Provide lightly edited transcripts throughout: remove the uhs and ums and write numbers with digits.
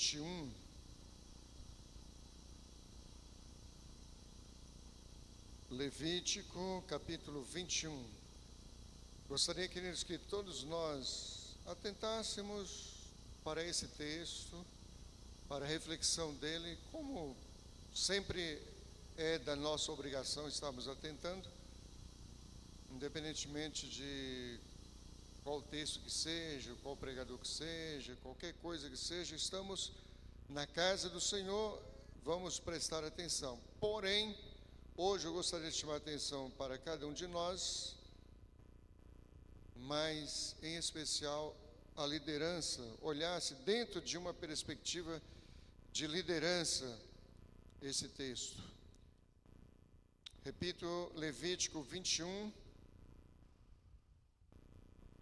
21. Levítico, capítulo 21. Gostaria, queridos, que todos nós atentássemos para esse texto, para a reflexão dele, como sempre é da nossa obrigação estarmos atentando, independentemente de qual texto que seja, qual pregador que seja, qualquer coisa que seja, estamos na casa do Senhor, vamos prestar atenção. Porém, hoje eu gostaria de chamar a atenção para cada um de nós, mas em especial a liderança, olhasse dentro de uma perspectiva de liderança esse texto. Repito, Levítico 21,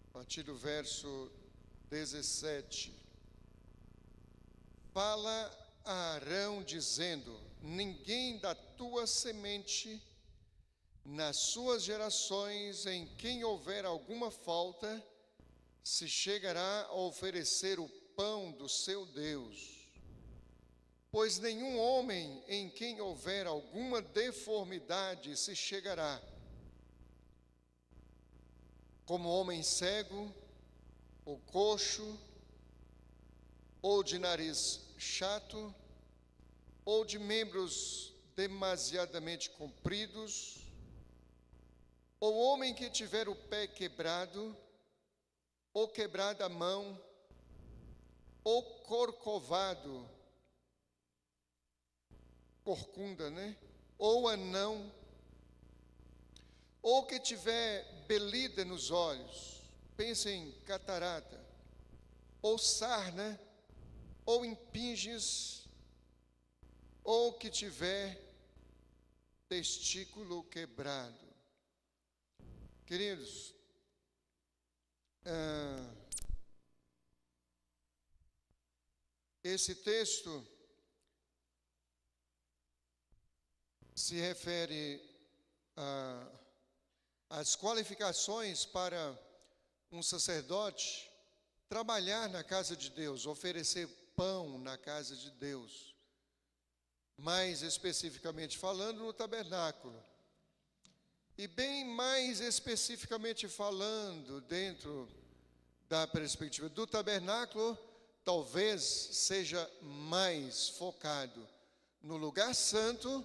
a partir do verso 17. Fala a Arão dizendo: ninguém da tua semente, nas suas gerações, em quem houver alguma falta, se chegará a oferecer o pão do seu Deus. Pois nenhum homem em quem houver alguma deformidade se chegará, como homem cego, ou coxo, ou de nariz chato, ou de membros demasiadamente compridos, ou homem que tiver o pé quebrado, ou quebrada a mão, ou corcovado, corcunda, né? Ou anão, ou que tiver belida nos olhos, pense em catarata, ou sarna, ou impinges, ou que tiver testículo quebrado. Queridos, esse texto se refere às qualificações para um sacerdote trabalhar na casa de Deus, oferecer pão na casa de Deus. Mais especificamente falando, no tabernáculo. E bem mais especificamente falando, dentro da perspectiva do tabernáculo, talvez seja mais focado no lugar santo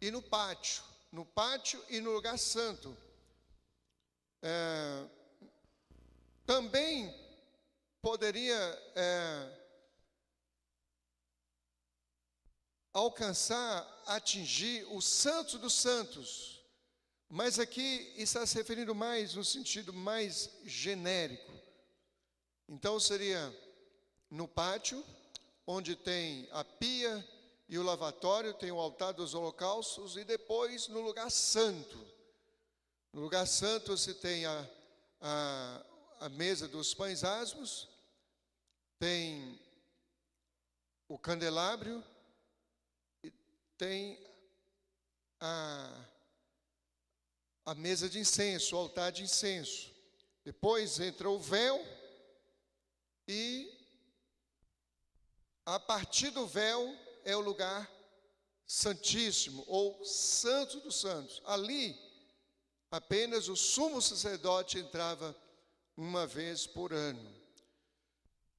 e no pátio. No pátio e no lugar santo. Também poderia alcançar, atingir o santo dos santos, mas aqui está se referindo mais no sentido mais genérico. Então seria no pátio, onde tem a pia e o lavatório, tem o altar dos holocaustos, e depois no lugar santo. No lugar santo se tem a mesa dos pães asmos, tem o candelabro, e tem a mesa de incenso, o altar de incenso. Depois entra o véu e a partir do véu é o lugar santíssimo ou santo dos santos. Ali apenas o sumo sacerdote entrava uma vez por ano.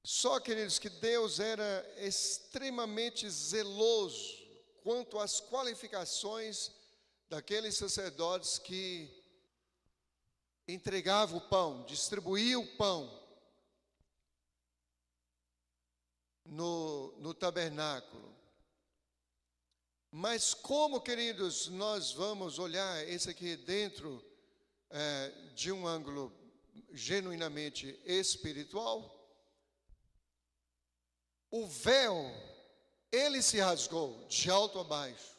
Só, queridos, que Deus era extremamente zeloso quanto às qualificações daqueles sacerdotes que entregavam o pão, distribuíam o pão no tabernáculo. Mas como, queridos, nós vamos olhar esse aqui dentro de um ângulo genuinamente espiritual? O véu, ele se rasgou de alto a baixo.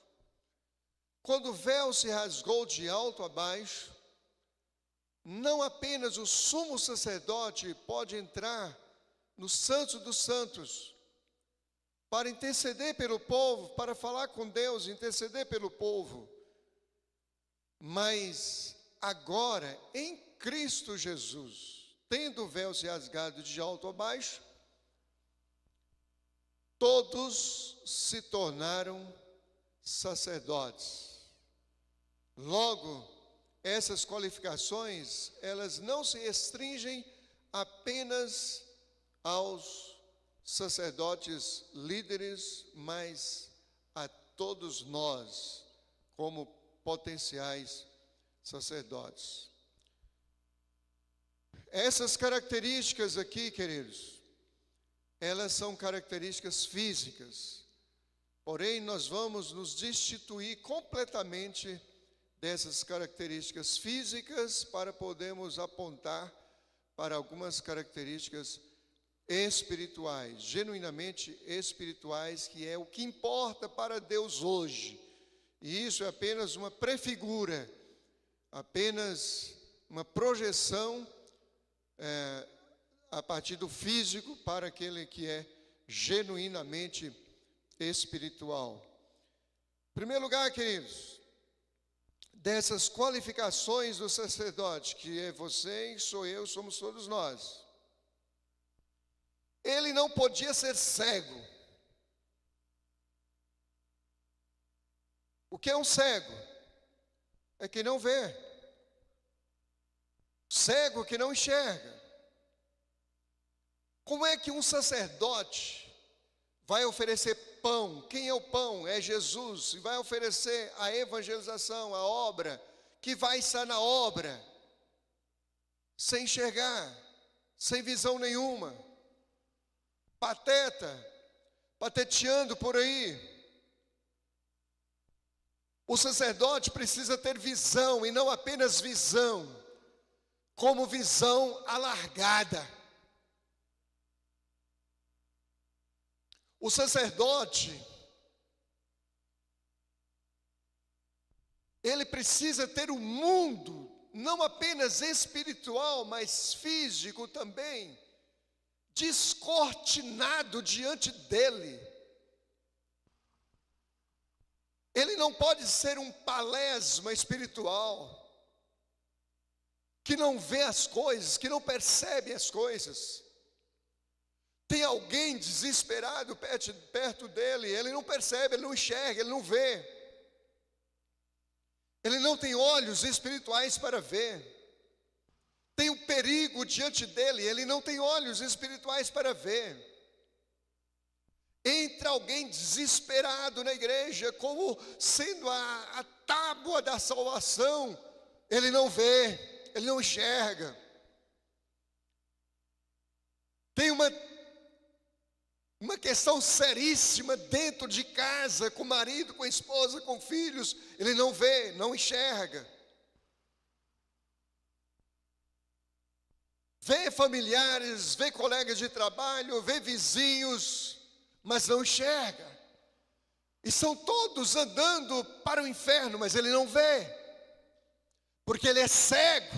Quando o véu se rasgou de alto a baixo, não apenas o sumo sacerdote pode entrar no Santo dos Santos para interceder pelo povo, para falar com Deus, interceder pelo povo, mas agora, em Cristo Jesus, tendo o véu se rasgado de alto a baixo, todos se tornaram sacerdotes. Logo, essas qualificações, elas não se restringem apenas aos sacerdotes líderes, mas a todos nós, como potenciais sacerdotes. Essas características aqui, queridos, elas são características físicas. Porém, nós vamos nos destituir completamente dessas características físicas para podermos apontar para algumas características espirituais, genuinamente espirituais, que é o que importa para Deus hoje. E isso é apenas uma prefigura, apenas uma projeção a partir do físico para aquele que é genuinamente espiritual. Em primeiro lugar, queridos, dessas qualificações do sacerdote, que é você e sou eu, somos todos nós, ele não podia ser cego. O que é um cego? É que não vê. Cego que não enxerga. Como é que um sacerdote vai oferecer pão? Quem é o pão? É Jesus. E vai oferecer a evangelização, a obra, que vai estar na obra, sem enxergar, sem visão nenhuma, pateteando por aí. O sacerdote precisa ter visão, e não apenas visão, como visão alargada. O sacerdote, ele precisa ter o mundo, não apenas espiritual, mas físico também, descortinado diante dele. Ele não pode ser um palesma espiritual, que não vê as coisas, que não percebe as coisas. Tem alguém desesperado perto dele, ele não percebe, ele não enxerga, ele não vê. Ele não tem olhos espirituais para ver. Tem um perigo diante dele, ele não tem olhos espirituais para ver. Entra alguém desesperado na igreja, como sendo a tábua da salvação, ele não vê, ele não enxerga. Tem uma questão seríssima dentro de casa, com o marido, com a esposa, com filhos, ele não vê, não enxerga. Vê familiares, vê colegas de trabalho, vê vizinhos, mas não enxerga. E são todos andando para o inferno, mas ele não vê, porque ele é cego.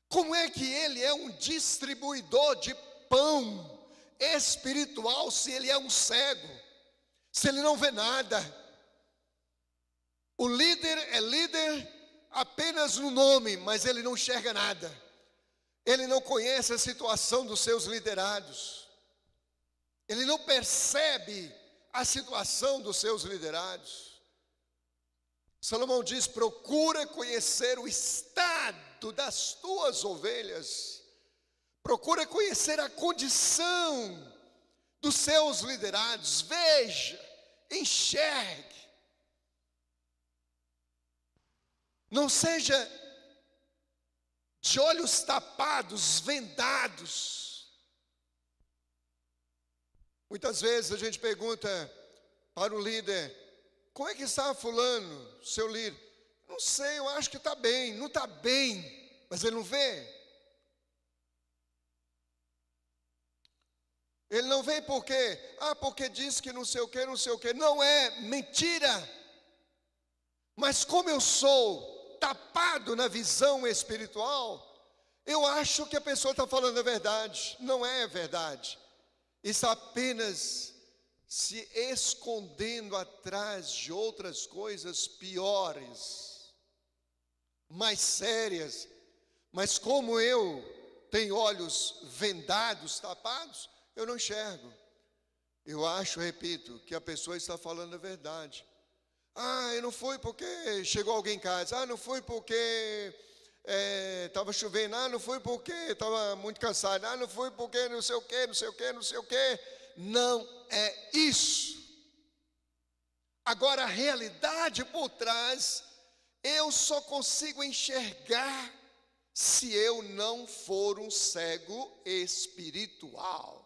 Como é que ele é um distribuidor de pão espiritual se ele é um cego, se ele não vê nada? O líder é líder apenas no nome, mas ele não enxerga nada. Ele não conhece a situação dos seus liderados. Ele não percebe a situação dos seus liderados. Salomão diz: procura conhecer o estado das tuas ovelhas. Procura conhecer a condição dos seus liderados. Veja, enxergue. Não seja de olhos tapados, vendados. Muitas vezes a gente pergunta para o líder: como é que está fulano, seu líder? Não sei, eu acho que está bem. Não está bem, mas ele não vê. Ele não vê por quê? Porque diz que não sei o quê, não sei o quê. Não é, mentira. Mas como eu sou tapado na visão espiritual, eu acho que a pessoa está falando a verdade. Não é verdade. Está apenas se escondendo atrás de outras coisas piores, mais sérias. Mas como eu tenho olhos vendados, tapados, eu não enxergo. eu acho, repito, que a pessoa está falando a verdade. Ah, não foi porque chegou alguém em casa. Ah, não foi porque estava chovendo. Ah, não foi porque estava muito cansado. Ah, não foi porque não sei o quê, não sei o quê, não sei o quê. Não é isso. Agora, a realidade por trás, eu só consigo enxergar se eu não for um cego espiritual.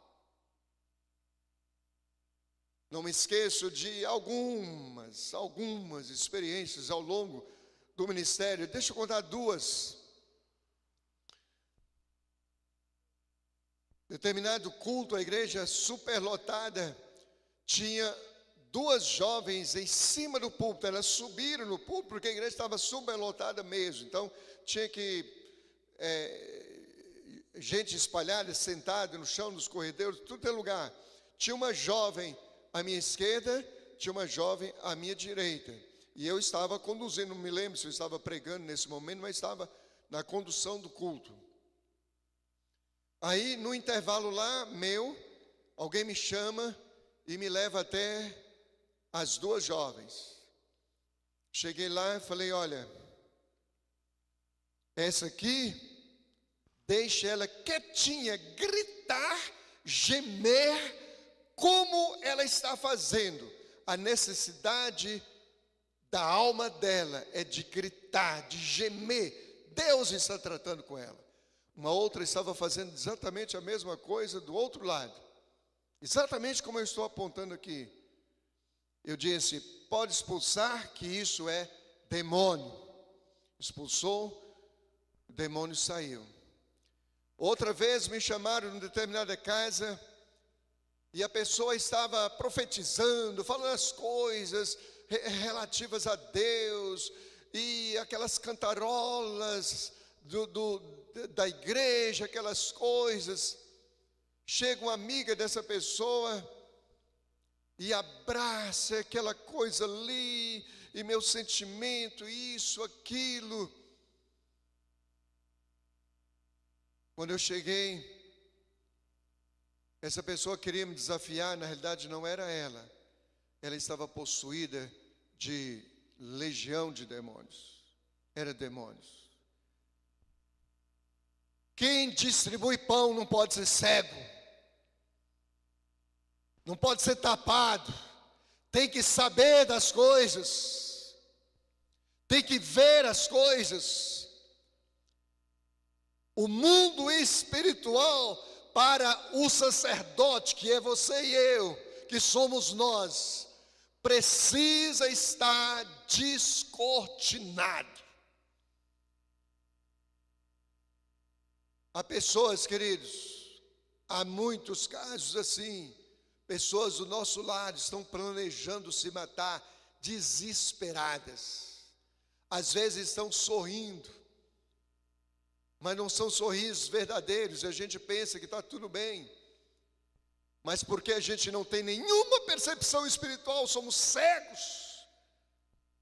Não me esqueço de algumas experiências ao longo do ministério. Deixa eu contar duas. Determinado culto, a igreja superlotada, tinha duas jovens em cima do púlpito. Elas subiram no púlpito porque a igreja estava superlotada mesmo. Então, tinha que gente espalhada, sentada no chão, nos corredores, tudo é lugar. Tinha uma jovem à minha esquerda, tinha uma jovem à minha direita. E eu estava conduzindo, não me lembro se eu estava pregando nesse momento, mas estava na condução do culto. Aí, no intervalo lá, alguém me chama e me leva até as duas jovens. Cheguei lá e falei, olha, essa aqui, deixa ela quietinha, gritar, gemer, como ela está fazendo. A necessidade da alma dela é de gritar, de gemer. Deus está tratando com ela. Uma outra estava fazendo exatamente a mesma coisa do outro lado. Exatamente como eu estou apontando aqui. Eu disse, pode expulsar, que isso é demônio. Expulsou, o demônio saiu. Outra vez me chamaram em determinada casa e a pessoa estava profetizando, falando as coisas relativas a Deus e aquelas cantarolas da igreja, aquelas coisas. Chega uma amiga dessa pessoa e abraça aquela coisa ali, e meu sentimento, isso, aquilo. Quando eu cheguei, essa pessoa queria me desafiar, na realidade não era ela. Ela estava possuída de legião de demônios. Era demônios. Quem distribui pão não pode ser cego. Não pode ser tapado. Tem que saber das coisas. Tem que ver as coisas. O mundo espiritual para o sacerdote, que é você e eu, que somos nós, precisa estar descortinado. Há pessoas, queridos, há muitos casos assim, pessoas do nosso lado estão planejando se matar, desesperadas. Às vezes estão sorrindo, mas não são sorrisos verdadeiros, e a gente pensa que está tudo bem. Mas porque a gente não tem nenhuma percepção espiritual, somos cegos.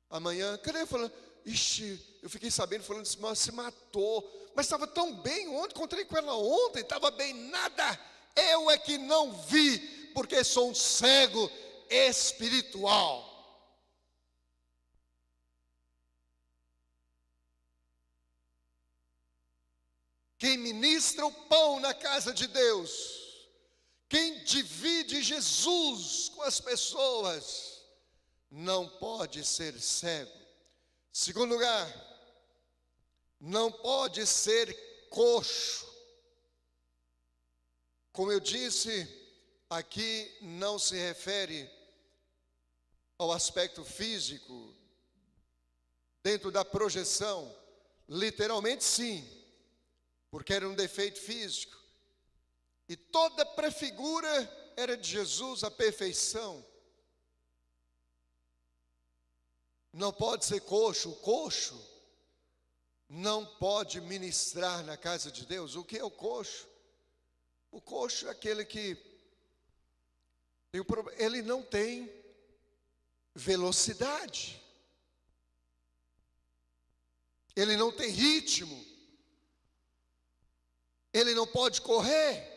Amanhã, cadê falando? Ixi, eu fiquei sabendo, falando assim, mas se matou. Mas estava tão bem ontem, encontrei com ela ontem, estava bem, nada. Eu é que não vi, porque sou um cego espiritual. Quem ministra o pão na casa de Deus, quem divide Jesus com as pessoas, não pode ser cego. Segundo lugar, não pode ser coxo. Como eu disse, aqui não se refere ao aspecto físico, dentro da projeção, literalmente sim, porque era um defeito físico. E toda prefigura era de Jesus, a perfeição. Não pode ser coxo. O coxo não pode ministrar na casa de Deus. O que é o coxo? O coxo é aquele que ele não tem velocidade. Ele não tem ritmo. Ele não pode correr.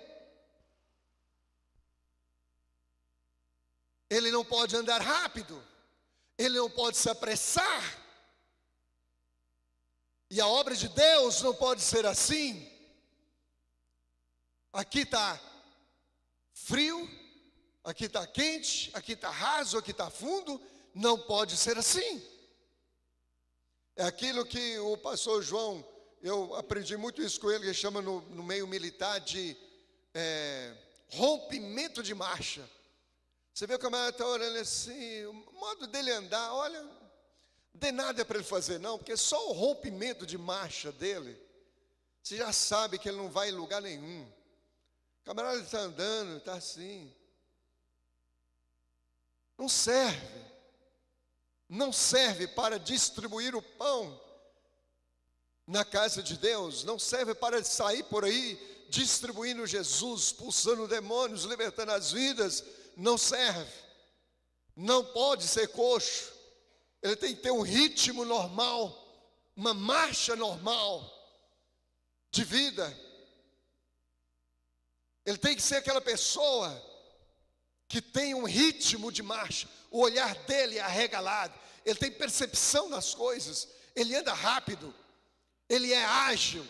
ele não pode andar rápido, ele não pode se apressar. E a obra de Deus não pode ser assim. Aqui está frio, aqui está quente, aqui está raso, aqui está fundo. Não pode ser assim. É aquilo que o pastor João, eu aprendi muito isso com ele, que chama no meio militar de rompimento de marcha. Você vê o camarada está orando assim, o modo dele andar, olha, não tem nada para ele fazer não, porque só o rompimento de marcha dele, você já sabe que ele não vai em lugar nenhum. O camarada está andando, está assim. Não serve para distribuir o pão na casa de Deus, não serve para sair por aí distribuindo Jesus, expulsando demônios, libertando as vidas. Não serve, não pode ser coxo. Ele tem que ter um ritmo normal, uma marcha normal de vida. Ele tem que ser aquela pessoa que tem um ritmo de marcha. O olhar dele é arregalado, ele tem percepção das coisas, ele anda rápido, ele é ágil.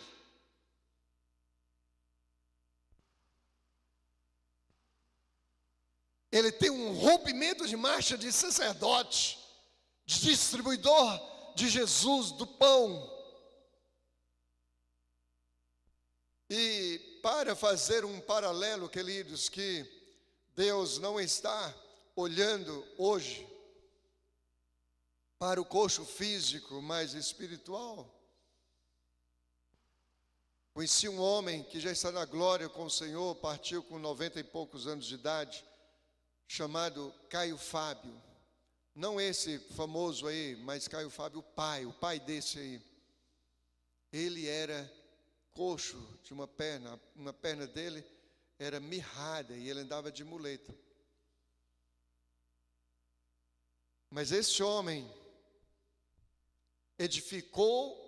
Ele tem um rompimento de marcha de sacerdote, de distribuidor de Jesus, do pão. E para fazer um paralelo, queridos, que Deus não está olhando hoje para o coxo físico, mas espiritual. Conheci um homem que já está na glória com o Senhor, partiu com 90 e poucos anos de idade, chamado Caio Fábio. Não esse famoso aí, mas Caio Fábio, o pai desse aí. Ele era coxo de uma perna dele era mirrada e ele andava de muleta. Mas esse homem edificou,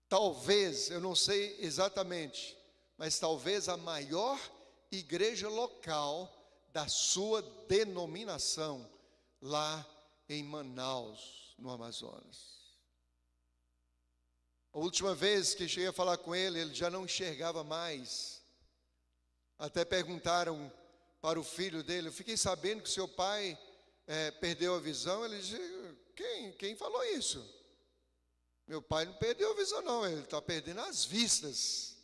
talvez, eu não sei exatamente, mas talvez a maior igreja local da sua denominação, lá em Manaus, no Amazonas. A última vez que cheguei a falar com ele, ele já não enxergava mais. Até perguntaram para o filho dele, eu fiquei sabendo que seu pai perdeu a visão. Ele disse, quem falou isso? Meu pai não perdeu a visão não, ele está perdendo as vistas.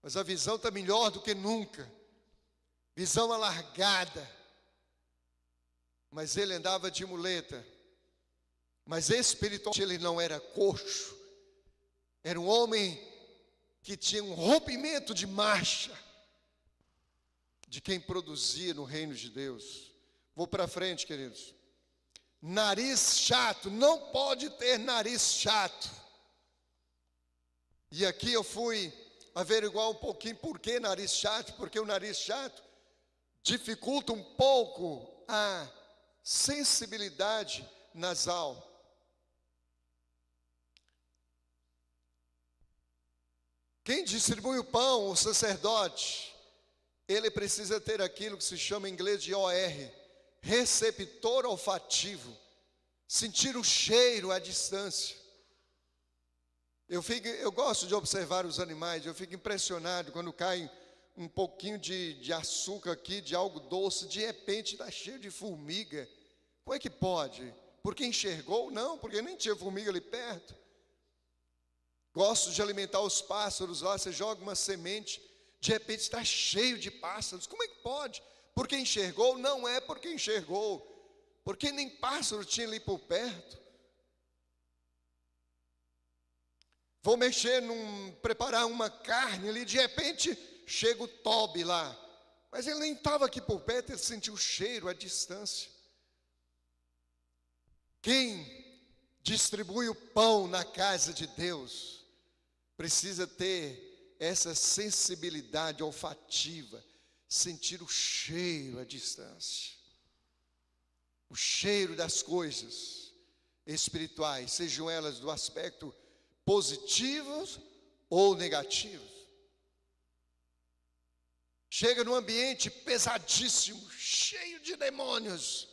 Mas a visão está melhor do que nunca. Visão alargada. Mas ele andava de muleta. Mas espiritualmente ele não era coxo. Era um homem que tinha um rompimento de marcha de quem produzia no reino de Deus. Vou para frente, queridos. Nariz chato, não pode ter nariz chato. E aqui eu fui averiguar um pouquinho por que nariz chato, porque o nariz chato dificulta um pouco a sensibilidade nasal. Quem distribui o pão, o sacerdote, ele precisa ter aquilo que se chama em inglês de OR, receptor olfativo, sentir o cheiro à distância. Eu gosto de observar os animais, eu fico impressionado quando cai um pouquinho de açúcar aqui, de algo doce, de repente está cheio de formiga. Como é que pode? Porque enxergou? Não, porque nem tinha formiga ali perto. Gosto de alimentar os pássaros lá, você joga uma semente, de repente está cheio de pássaros. Como é que pode? Porque enxergou? Não é porque enxergou, porque nem pássaro tinha ali por perto. Vou preparar uma carne ali, de repente chega o Toby lá. Mas ele nem estava aqui por perto, ele sentiu o cheiro à distância. Quem distribui o pão na casa de Deus precisa ter essa sensibilidade olfativa, sentir o cheiro à distância. O cheiro das coisas espirituais, sejam elas do aspecto positivos ou negativos. chega num ambiente pesadíssimo, cheio de demônios,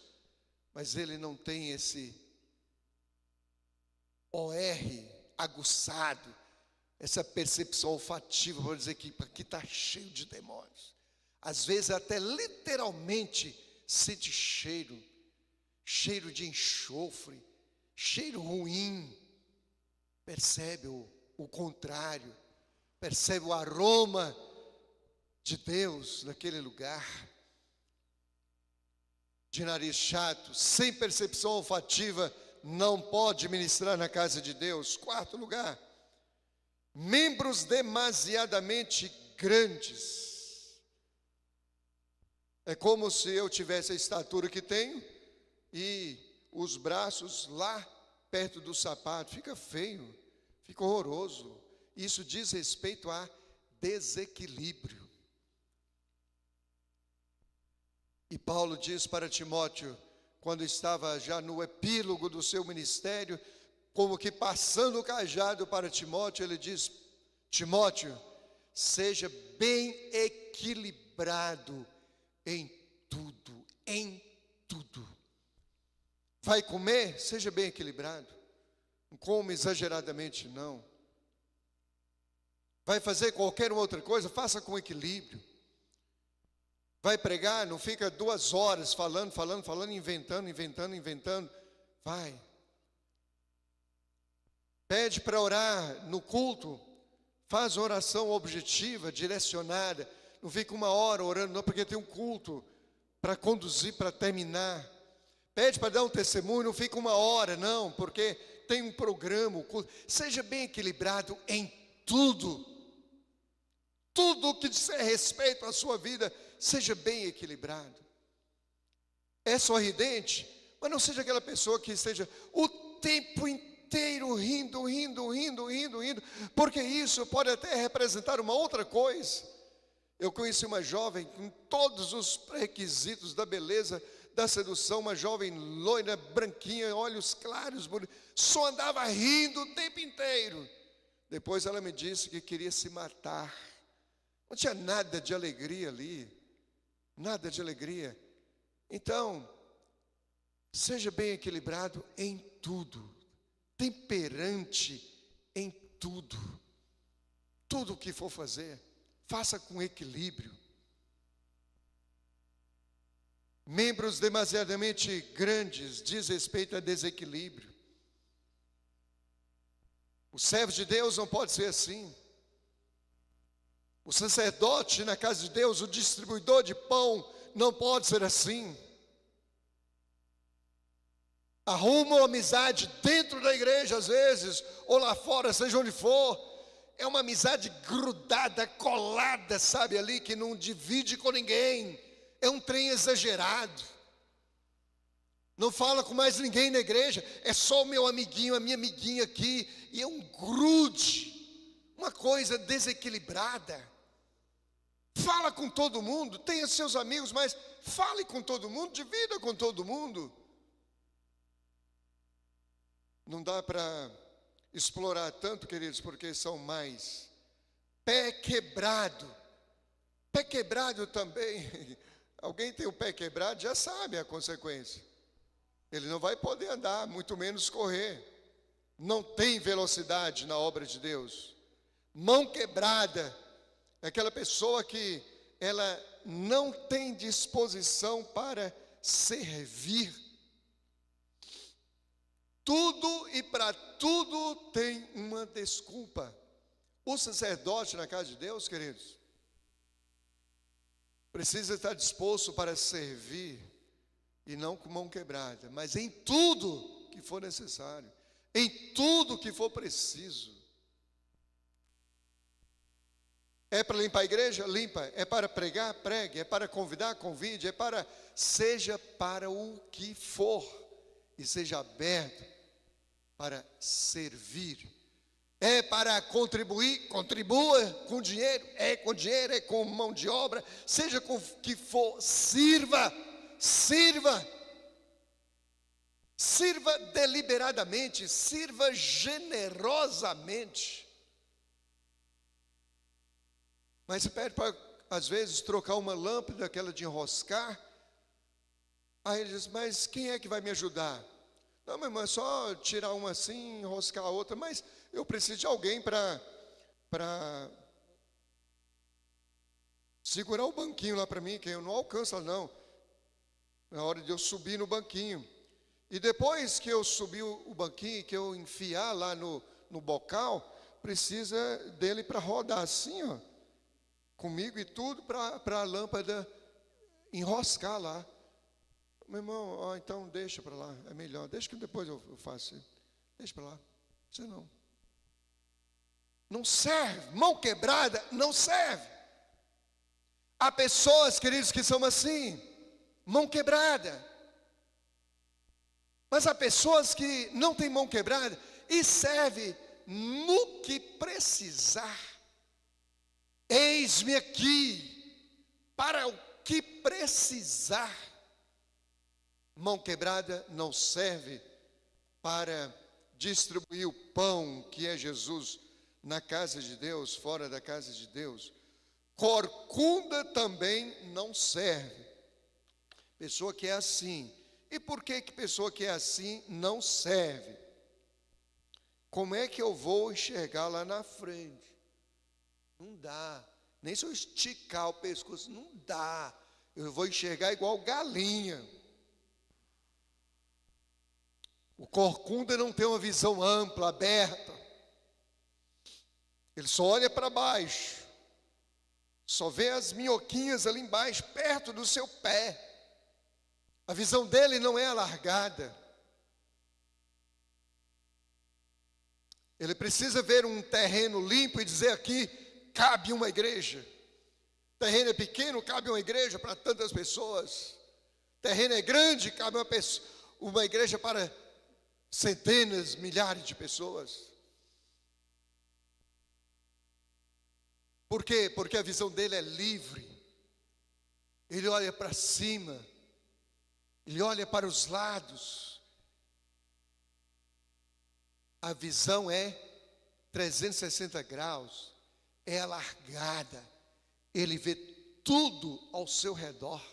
mas ele não tem esse OR aguçado, essa percepção olfativa para dizer que aqui está cheio de demônios. Às vezes até literalmente sente cheiro de enxofre, cheiro ruim. Percebe o contrário, percebe o aroma de Deus naquele lugar. De nariz chato, sem percepção olfativa, não pode ministrar na casa de Deus. Quarto lugar, membros demasiadamente grandes. É como se eu tivesse a estatura que tenho e os braços lá perto do sapato. Fica feio, fica horroroso. Isso diz respeito a desequilíbrio. E Paulo diz para Timóteo, quando estava já no epílogo do seu ministério, como que passando o cajado para Timóteo, ele diz: Timóteo, seja bem equilibrado em tudo, em tudo. Vai comer? Seja bem equilibrado. Não coma exageradamente, não. Vai fazer qualquer outra coisa? Faça com equilíbrio. Vai pregar? Não fica 2 horas falando, inventando. Vai. Pede para orar no culto. Faz oração objetiva, direcionada. Não fica 1 hora orando, não, porque tem um culto para conduzir, para terminar. Pede para dar um testemunho, não fica 1 hora, não, porque tem um programa, o culto. Seja bem equilibrado em tudo. Tudo que disser respeito à sua vida, seja bem equilibrado. É sorridente, mas não seja aquela pessoa que esteja o tempo inteiro rindo, porque isso pode até representar uma outra coisa. Eu conheci uma jovem com todos os requisitos da beleza, da sedução, uma jovem loira, branquinha, olhos claros, só andava rindo o tempo inteiro. Depois ela me disse que queria se matar. Não tinha nada de alegria ali, nada de alegria. Então, seja bem equilibrado em tudo, temperante em tudo. Tudo o que for fazer, faça com equilíbrio. Membros demasiadamente grandes diz respeito a desequilíbrio. O servo de Deus não pode ser assim. O sacerdote na casa de Deus, o distribuidor de pão, não pode ser assim. Arruma uma amizade dentro da igreja às vezes, ou lá fora, seja onde for. É uma amizade grudada, colada, sabe, ali, que não divide com ninguém. É um trem exagerado. Não fala com mais ninguém na igreja, é só o meu amiguinho, a minha amiguinha aqui. E é um grude, uma coisa desequilibrada. Fala com todo mundo, tenha seus amigos, mas fale com todo mundo, divida com todo mundo. Não dá para explorar tanto, queridos, porque são mais. Pé quebrado. Pé quebrado também. Alguém tem o pé quebrado, já sabe a consequência. Ele não vai poder andar, muito menos correr. Não tem velocidade na obra de Deus. Mão quebrada é aquela pessoa que ela não tem disposição para servir. Tudo e para tudo tem uma desculpa. O sacerdote na casa de Deus, queridos, precisa estar disposto para servir, e não com mão quebrada, mas em tudo que for necessário, em tudo que for preciso. É para limpar a igreja? Limpa. É para pregar? Pregue. É para convidar? Convide. É para, seja para o que for, e seja aberto para servir. É para contribuir? Contribua com dinheiro. É com dinheiro, é com mão de obra, seja com o que for, sirva. Sirva. Sirva deliberadamente, sirva generosamente. Mas pede para às vezes, trocar uma lâmpada, aquela de enroscar. Aí ele diz, mas quem é que vai me ajudar? Não, meu irmão, é só tirar uma assim, enroscar a outra, mas eu preciso de alguém para segurar o banquinho lá para mim, que eu não alcanço, não. Na hora de eu subir no banquinho. E depois que eu subir o banquinho, que eu enfiar lá no bocal, precisa dele para rodar assim, ó, comigo e tudo, para a lâmpada enroscar lá. Meu irmão, ó, então deixa para lá, é melhor. Deixa que depois eu faço. Deixa para lá. Você não. Não serve. Mão quebrada não serve. Há pessoas, queridos, que são assim, mão quebrada. Mas há pessoas que não têm mão quebrada e serve no que precisar. Eis-me aqui para o que precisar. Mão quebrada não serve para distribuir o pão que é Jesus na casa de Deus, fora da casa de Deus. Corcunda também não serve. Pessoa que é assim. E por que pessoa que é assim não serve? Como é que eu vou enxergar lá na frente? Não dá. Nem se eu esticar o pescoço, não dá. Eu vou enxergar igual galinha. O corcunda não tem uma visão ampla, aberta. Ele só olha para baixo. Só vê as minhoquinhas ali embaixo, perto do seu pé. A visão dele não é alargada. Ele precisa ver um terreno limpo e dizer aqui, cabe uma igreja. Terreno é pequeno, cabe uma igreja para tantas pessoas. Terreno é grande, cabe uma igreja para centenas, milhares de pessoas. Por quê? Porque a visão dele é livre. Ele olha para cima. Ele olha para os lados. A visão é 360 graus. É alargada. Ele vê tudo ao seu redor.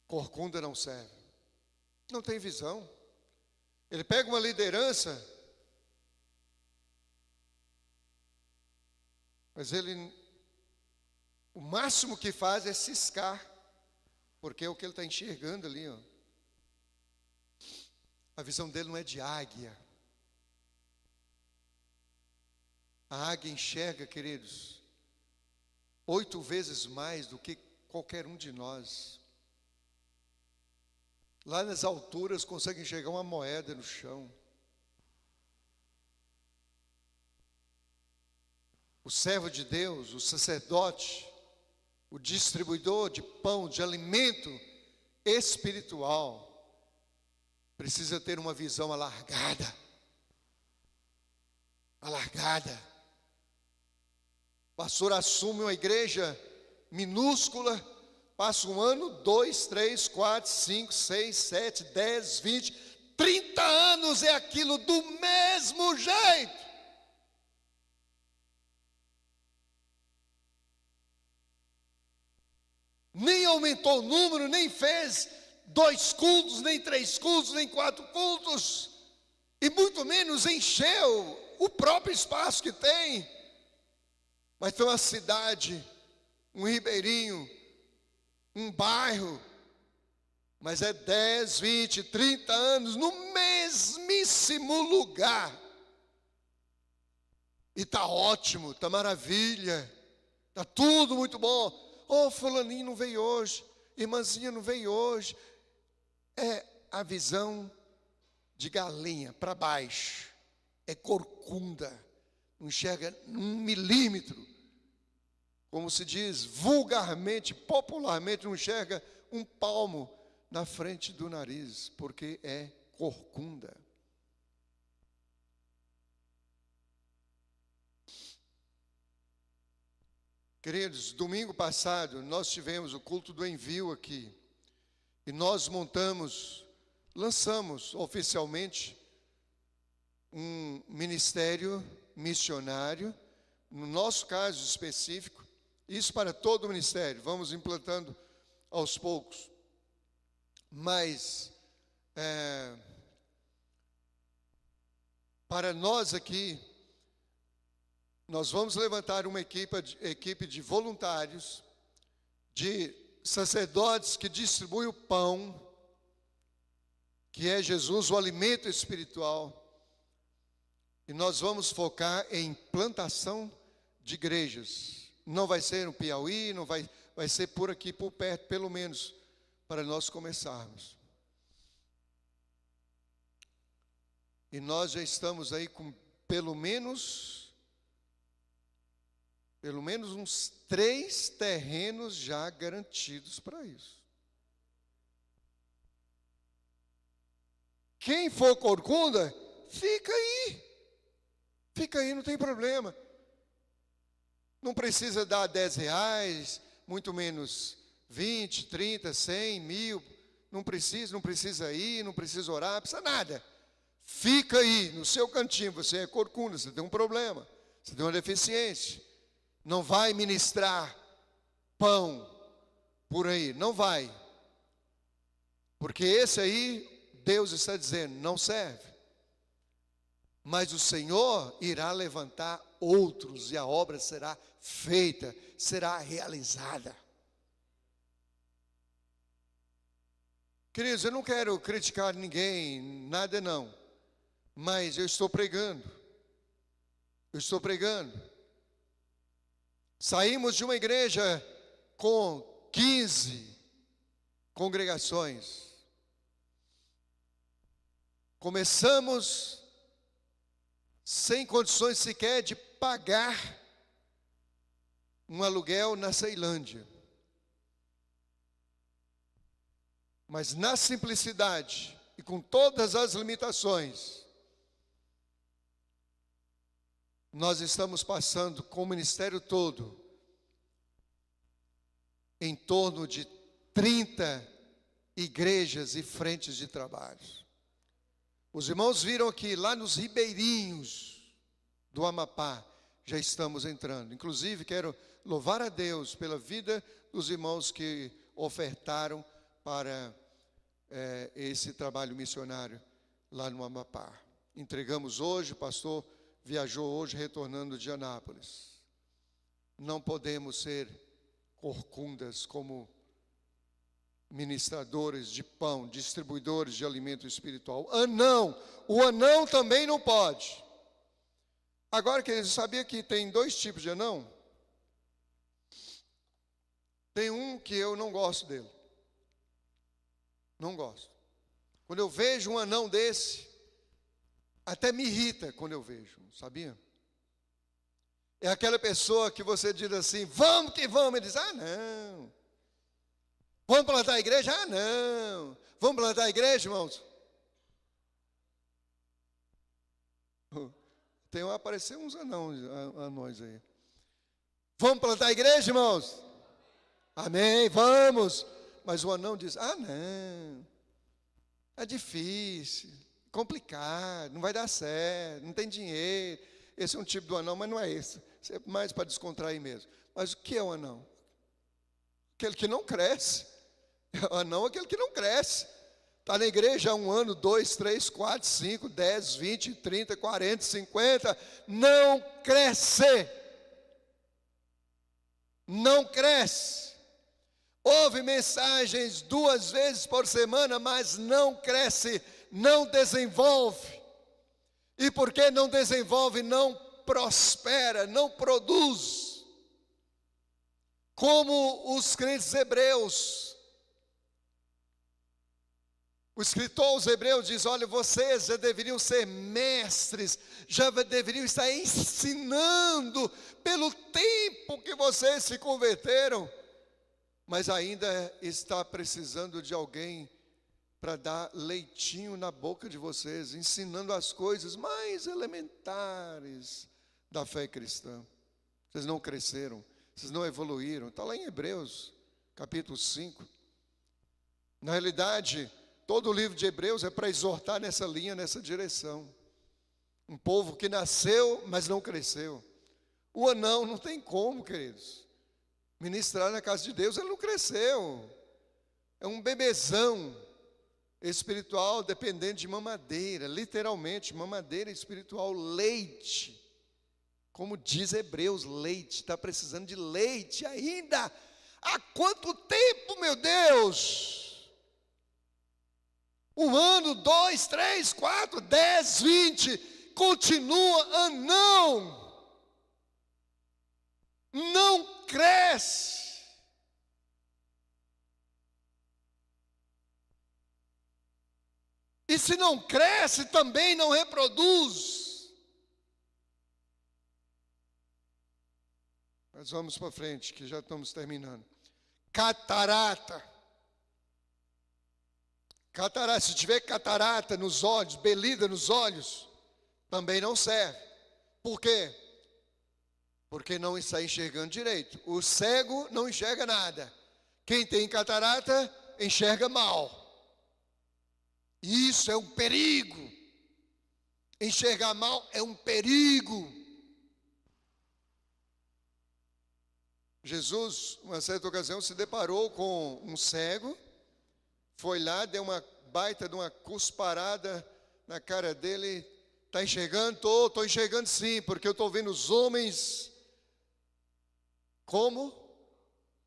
Corcunda não serve. Não tem visão. Ele pega uma liderança, mas o máximo que faz é ciscar, porque é o que ele está enxergando ali, ó. A visão dele não é de águia. A águia enxerga, queridos, 8 vezes mais do que qualquer um de nós. Lá nas alturas consegue enxergar uma moeda no chão. O servo de Deus, o sacerdote, o distribuidor de pão, de alimento espiritual, precisa ter uma visão alargada. Alargada. O pastor assume uma igreja minúscula, passa 1 ano, 2, 3, 4, 5, 6, 7, 10, 20, 30 anos é aquilo do mesmo jeito. Nem aumentou o número, nem fez 2 cultos, nem 3 cultos, nem 4 cultos. E muito menos encheu o próprio espaço que tem. Mas tem uma cidade, um ribeirinho, um bairro, mas é 10, 20, 30 anos no mesmíssimo lugar. E está ótimo, está maravilha, está tudo muito bom. Oh, fulaninho não veio hoje, irmãzinha não veio hoje. É a visão de galinha para baixo, é corcunda, não enxerga 1 milímetro. Como se diz vulgarmente, popularmente, não enxerga 1 palmo na frente do nariz, porque é corcunda. Queridos, domingo passado nós tivemos o culto do envio aqui. E nós montamos lançamos oficialmente um ministério missionário, no nosso caso específico, isso para todo o ministério, vamos implantando aos poucos. Mas, para nós aqui, nós vamos levantar uma equipe de voluntários, de sacerdotes que distribuem o pão, que é Jesus, o alimento espiritual. E nós vamos focar em plantação de igrejas. Não vai ser no Piauí, não vai ser por aqui, por perto, pelo menos, para nós começarmos. E nós já estamos aí com pelo menos uns 3 terrenos já garantidos para isso. Quem for corcunda, fica aí. Fica aí, não tem problema. Não precisa dar R$10, muito menos 20, 30, 100, 1000. Não precisa ir, não precisa orar, não precisa nada. Fica aí, no seu cantinho. Você é corcunda, você tem um problema, você tem uma deficiência. Não vai ministrar pão por aí, não vai. Porque esse aí, Deus está dizendo, não serve. Mas o Senhor irá levantar outros e a obra será feita, será realizada. Queridos, eu não quero criticar ninguém, nada não. Mas eu estou pregando. Saímos de uma igreja com 15 congregações. Começamos sem condições sequer de pagar um aluguel na Ceilândia. Mas na simplicidade e com todas as limitações, nós estamos passando com o ministério todo em torno de 30 igrejas e frentes de trabalho. Os irmãos viram aqui, lá nos ribeirinhos do Amapá, já estamos entrando. Inclusive, quero louvar a Deus pela vida dos irmãos que ofertaram para esse trabalho missionário lá no Amapá. Entregamos hoje, o pastor viajou hoje, retornando de Anápolis. Não podemos ser corcundas como ministradores de pão, distribuidores de alimento espiritual. O anão também não pode. Agora, queridos, sabia que tem 2 tipos de anão? Tem um que eu não gosto dele. Não gosto. Quando eu vejo um anão desse, até me irrita quando eu vejo, sabia? É aquela pessoa que você diz assim, vamos que vamos, ele diz, não. Vamos plantar a igreja? Não. Vamos plantar a igreja, irmãos? Apareceu uns anões aí. Vamos plantar a igreja, irmãos? Amém, vamos. Mas o anão diz, não. É difícil, complicado, não vai dar certo, não tem dinheiro. Esse é um tipo do anão, mas não é esse. Isso é mais para descontrair mesmo. Mas o que é o anão? Aquele que não cresce. O anão é aquele que não cresce. Está na igreja há 1 ano, 2, 3, 4, 5, 10, 20, 30, 40, 50. Não cresce. Não cresce. Ouve mensagens 2 vezes por semana, mas não cresce, não desenvolve. E porque não desenvolve, não prospera, não produz. Como os crentes hebreus. O escritor aos Hebreus diz, olha, vocês já deveriam ser mestres, já deveriam estar ensinando pelo tempo que vocês se converteram, mas ainda está precisando de alguém para dar leitinho na boca de vocês, ensinando as coisas mais elementares da fé cristã. Vocês não cresceram, vocês não evoluíram. Está lá em Hebreus, capítulo 5. Na realidade, todo o livro de Hebreus é para exortar nessa linha, nessa direção. Um povo que nasceu, mas não cresceu. O anão não tem como, queridos, ministrar na casa de Deus, ele não cresceu. É um bebezão espiritual dependente de mamadeira, literalmente, mamadeira espiritual, leite. Como diz Hebreus, leite, está precisando de leite ainda. Há quanto tempo, meu Deus? 1 ano, 2, 3, 4, 10, 20, continua anão. Não cresce. E se não cresce, também não reproduz. Mas vamos para frente, que já estamos terminando. Catarata. Catarata, se tiver catarata nos olhos, belida nos olhos, também não serve. Por quê? Porque não está enxergando direito. O cego não enxerga nada. Quem tem catarata, enxerga mal. Isso é um perigo. Enxergar mal é um perigo. Jesus, uma certa ocasião, se deparou com um cego, foi lá, deu uma baita de uma cusparada na cara dele. Está enxergando? Estou enxergando sim, porque eu estou vendo os homens como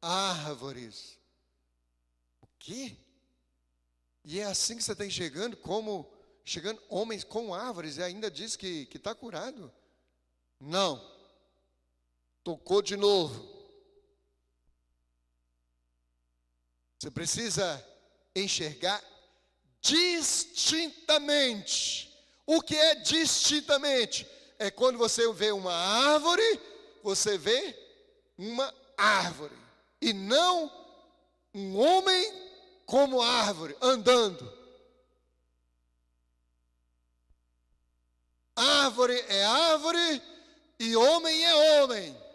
árvores. O quê? E é assim que você está enxergando, como chegando homens com árvores, e ainda diz que está curado? Não. Tocou de novo. Você precisa enxergar distintamente. O que é distintamente? É quando você vê uma árvore, você vê uma árvore. E não um homem como árvore, andando. Árvore é árvore e homem é homem.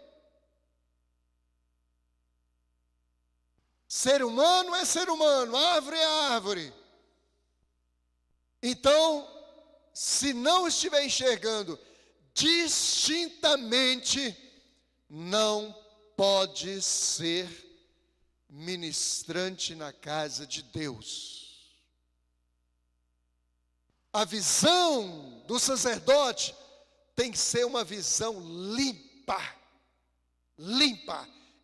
Ser humano é ser humano, árvore é árvore. Então, se não estiver enxergando distintamente, não pode ser ministrante na casa de Deus. A visão do sacerdote tem que ser uma visão limpa,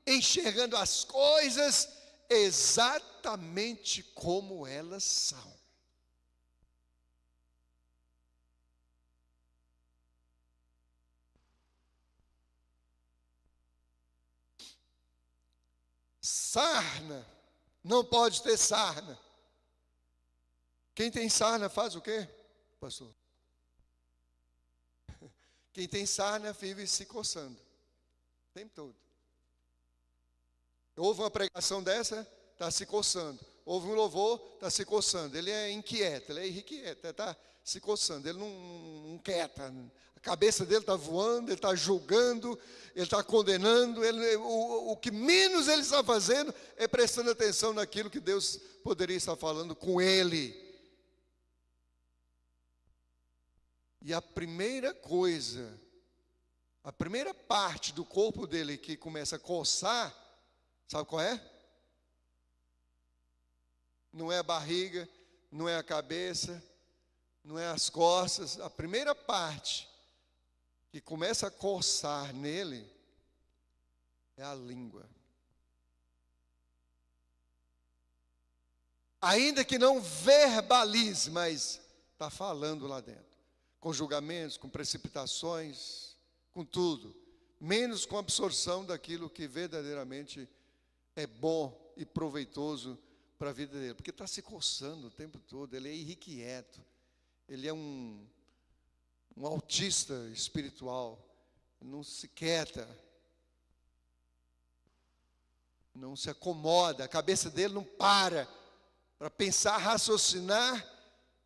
enxergando as coisas exatamente como elas são. Sarna, não pode ter sarna. Quem tem sarna faz o quê, pastor? Quem tem sarna vive se coçando o tempo todo. Houve uma pregação dessa, está se coçando. Houve um louvor, está se coçando. Ele é inquieto, ele é irrequieto, está se coçando. Ele não quieta. A cabeça dele está voando, ele está julgando, ele está condenando. O que menos ele está fazendo é prestando atenção naquilo que Deus poderia estar falando com ele. E a primeira coisa, a primeira parte do corpo dele que começa a coçar, sabe qual é? Não é a barriga, não é a cabeça, não é as costas. A primeira parte que começa a coçar nele é a língua. Ainda que não verbalize, mas está falando lá dentro. Com julgamentos, com precipitações, com tudo. Menos com absorção daquilo que verdadeiramente é bom e proveitoso para a vida dele. Porque está se coçando o tempo todo, ele é irrequieto. Ele é um autista espiritual. Não se quieta. Não se acomoda. A cabeça dele não para pensar, raciocinar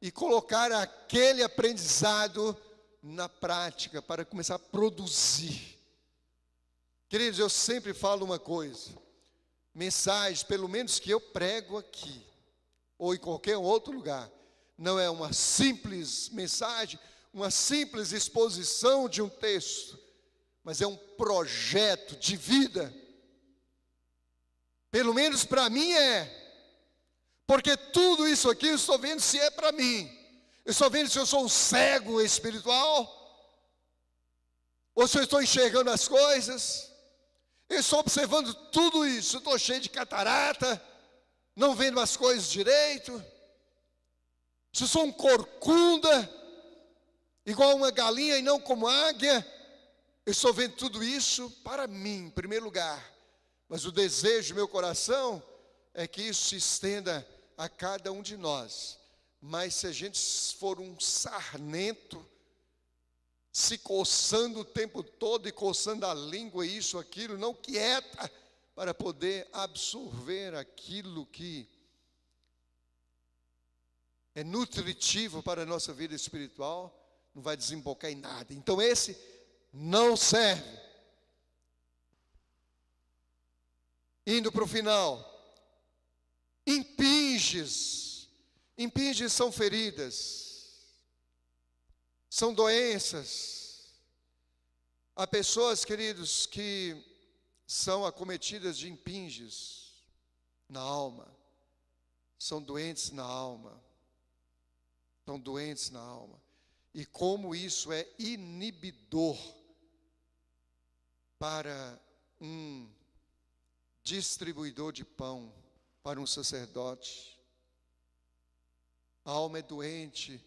e colocar aquele aprendizado na prática, para começar a produzir. Queridos, eu sempre falo uma coisa. Mensagens, pelo menos que eu prego aqui, ou em qualquer outro lugar. Não é uma simples mensagem, uma simples exposição de um texto, mas é um projeto de vida. Pelo menos para mim é. Porque tudo isso aqui eu estou vendo se é para mim. Eu estou vendo se eu sou um cego espiritual, ou se eu estou enxergando as coisas. Eu estou observando tudo isso. Eu estou cheio de catarata, não vendo as coisas direito. Se eu sou um corcunda, igual uma galinha e não como águia, eu estou vendo tudo isso para mim, em primeiro lugar. Mas o desejo do meu coração é que isso se estenda a cada um de nós. Mas se a gente for um sarnento, se coçando o tempo todo e coçando a língua, isso, aquilo, não quieta, para poder absorver aquilo que é nutritivo para a nossa vida espiritual, não vai desembocar em nada. Então esse não serve. Indo para o final, impinges. Impinges são feridas, são doenças. Há pessoas, queridos, que são acometidas de impinges na alma, são doentes na alma, são doentes na alma. E como isso é inibidor para um distribuidor de pão, para um sacerdote. A alma é doente,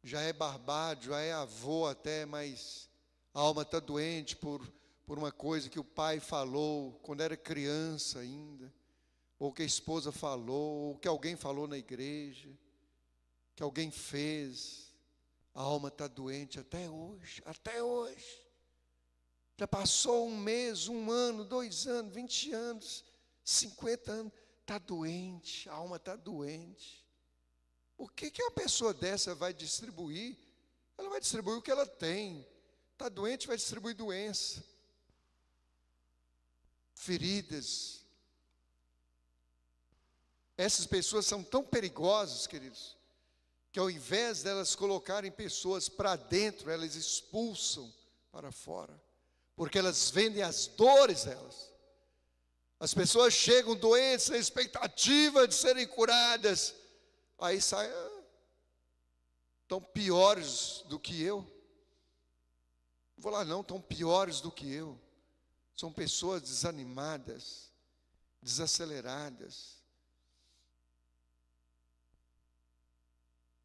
já é barbado, já é avô até, mas a alma está doente por uma coisa que o pai falou quando era criança ainda, ou que a esposa falou, ou que alguém falou na igreja, que alguém fez. A alma está doente até hoje, até hoje. Já passou um mês, 1 ano, 2 anos, 20 anos, 50 anos, está doente, a alma está doente. O que uma pessoa dessa vai distribuir? Ela vai distribuir o que ela tem. Está doente, vai distribuir doença. Feridas. Essas pessoas são tão perigosas, queridos, que ao invés delas colocarem pessoas para dentro, elas expulsam para fora. Porque elas vendem as dores delas. As pessoas chegam doentes na expectativa de serem curadas. Aí saem tão piores do que eu. Não vou lá não, tão piores do que eu. São pessoas desanimadas, desaceleradas,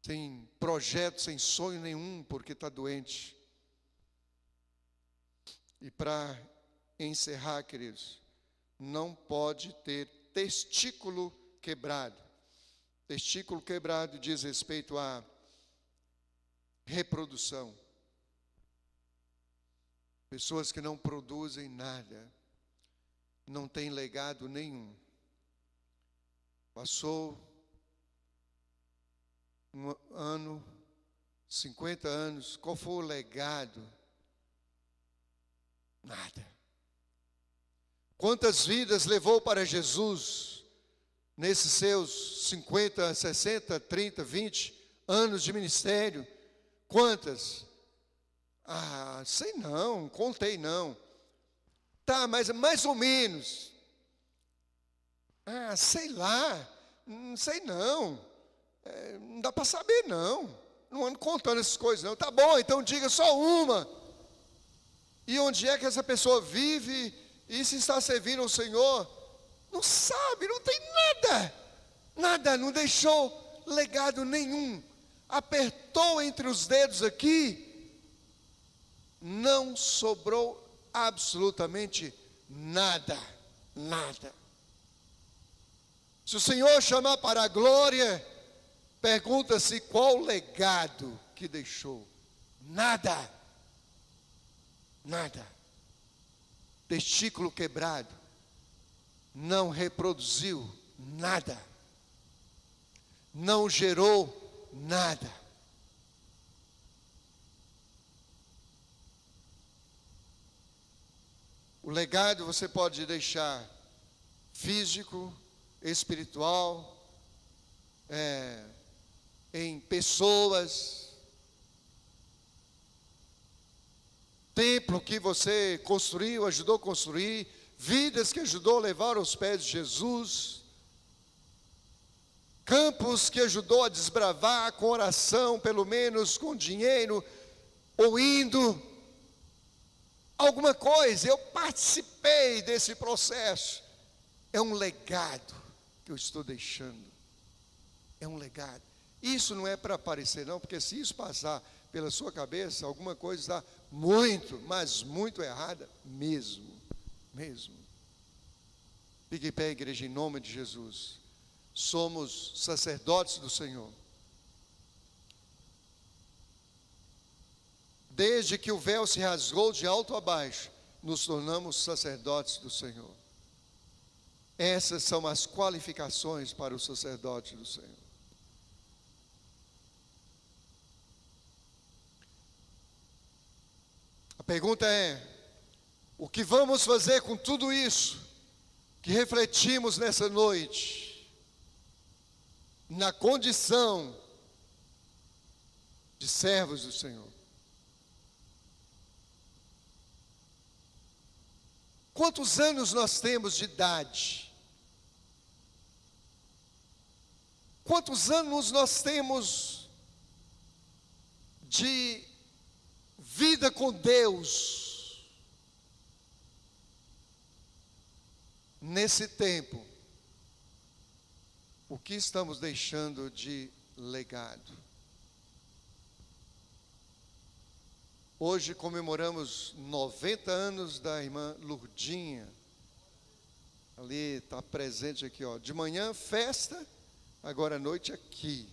sem projeto, sem sonho nenhum, porque está doente. E para encerrar, queridos, não pode ter testículo quebrado. Testículo quebrado diz respeito à reprodução. Pessoas que não produzem nada, não têm legado nenhum. Passou 1 ano, 50 anos, qual foi o legado? Nada. Quantas vidas levou para Jesus nesses seus 50, 60, 30, 20 anos de ministério? Quantas? Sei não, contei não. Tá, mas mais ou menos. Sei lá, não sei não. Não dá para saber não. Não ando contando essas coisas não. Tá bom, então diga só uma. E onde é que essa pessoa vive e se está servindo ao Senhor? Não sabe, não tem nada. Nada, não deixou legado nenhum. Apertou entre os dedos aqui, não sobrou absolutamente nada, nada. Se o Senhor chamar para a glória, pergunta-se qual legado que deixou. Nada, nada. Testículo quebrado, não reproduziu nada, não gerou nada. O legado você pode deixar físico, espiritual, em pessoas, templo que você construiu, ajudou a construir, vidas que ajudou a levar aos pés de Jesus, campos que ajudou a desbravar com oração, pelo menos com dinheiro, ou indo, alguma coisa, eu participei desse processo. É um legado que eu estou deixando, é um legado. Isso não é para aparecer não, porque se isso passar pela sua cabeça, alguma coisa está muito, mas muito errada mesmo. Fique em pé, igreja, em nome de Jesus. Somos sacerdotes do Senhor. Desde que o véu se rasgou de alto a baixo, nos tornamos sacerdotes do Senhor. Essas são as qualificações para o sacerdote do Senhor. A pergunta é: o que vamos fazer com tudo isso que refletimos nessa noite, na condição de servos do Senhor? Quantos anos nós temos de idade? Quantos anos nós temos de vida com Deus? Nesse tempo, o que estamos deixando de legado? Hoje comemoramos 90 anos da irmã Lurdinha. Ali, está presente aqui, ó. De manhã, festa, agora à noite aqui.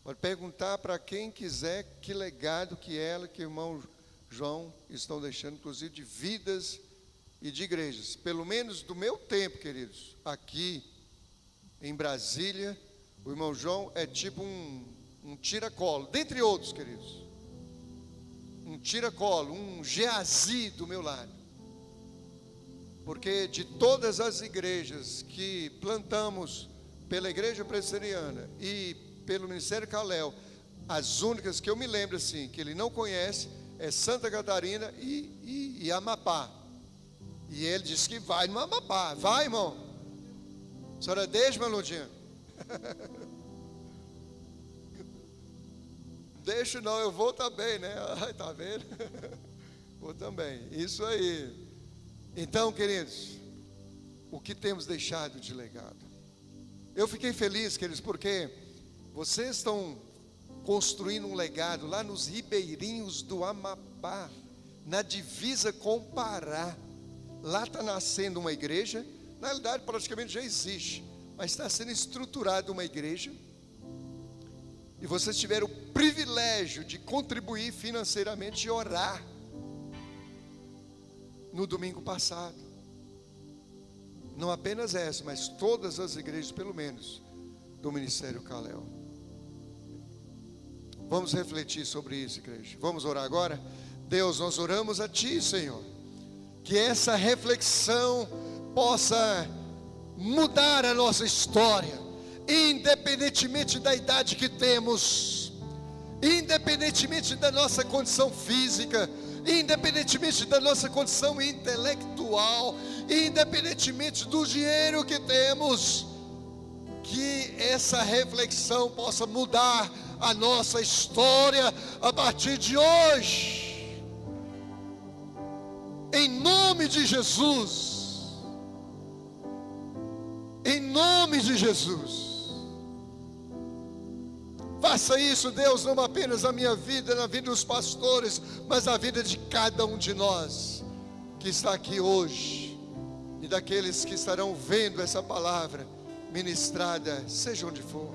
Pode perguntar para quem quiser que legado que ela, que o irmão João estão deixando, inclusive de vidas e de igrejas. Pelo menos do meu tempo, queridos, aqui em Brasília, o irmão João é tipo um tiracolo, dentre outros, queridos. Um tiracolo, um Geazi do meu lado. Porque de todas as igrejas que plantamos pela igreja presbiteriana e pelo Ministério Calel, as únicas que eu me lembro assim, que ele não conhece, é Santa Catarina e Amapá. E ele disse que vai no Amapá. Vai, irmão? A senhora deixa, Meludinha? Deixo não, eu vou também, né? Tá vendo? Vou também, isso aí. Então, queridos, o que temos deixado de legado? Eu fiquei feliz, queridos, porque vocês estão construindo um legado lá nos ribeirinhos do Amapá, na divisa com o Pará. Lá está nascendo uma igreja, na realidade praticamente já existe, mas está sendo estruturada uma igreja. E vocês tiveram o privilégio de contribuir financeiramente e orar no domingo passado. Não apenas essa, mas todas as igrejas, pelo menos, do Ministério Calel. Vamos refletir sobre isso, igreja. Vamos orar agora? Deus, nós oramos a Ti, Senhor, que essa reflexão possa mudar a nossa história, independentemente da idade que temos, independentemente da nossa condição física, independentemente da nossa condição intelectual, independentemente do dinheiro que temos, que essa reflexão possa mudar a nossa história a partir de hoje, em nome de Jesus, em nome de Jesus. Faça isso, Deus, não apenas na minha vida, na vida dos pastores, mas na vida de cada um de nós que está aqui hoje, e daqueles que estarão vendo essa palavra ministrada, seja onde for.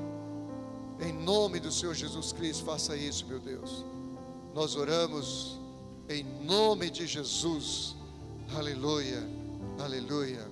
Em nome do Senhor Jesus Cristo, faça isso, meu Deus. Nós oramos em nome de Jesus. Aleluia, aleluia.